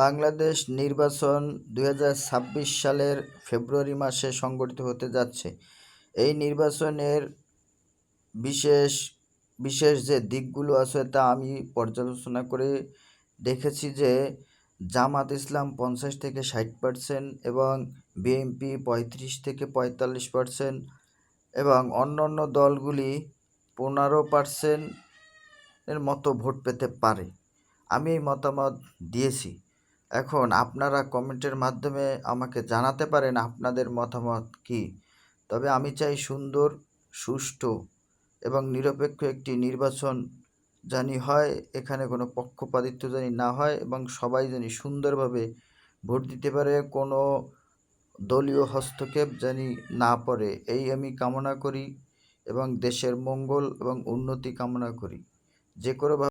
বাংলাদেশ নির্বাচন ২০২৬ সালের ফেব্রুয়ারি মাসে সংগঠিত হতে যাচ্ছে। এই নির্বাচনের বিশেষ বিশেষ যে দিকগুলো আছে তা আমি পর্যালোচনা করে দেখেছি যে জামাত ইসলাম ৫০ থেকে ৬০% এবং বিএনপি ৩৫ থেকে ৪৫% এবং অন্যান্য দলগুলি ১৫% এর মতো ভোট পেতে পারে। আমি এই মতামত দিয়েছি। এখন আপনারা কমেন্টের মাধ্যমে আমাকে জানাতে পারেন আপনাদের মতামত কী। তবে আমি চাই সুন্দর, সুষ্ঠু এবং নিরপেক্ষ একটি নির্বাচন জানি হয়, এখানে কোনো পক্ষপাতিত্ব জানি না হয় এবং সবাই জানি সুন্দরভাবে ভোট দিতে পারে, কোনো দলীয় হস্তক্ষেপ জানি না পড়ে, এই আমি কামনা করি এবং দেশের মঙ্গল এবং উন্নতি কামনা করি। যে কোনো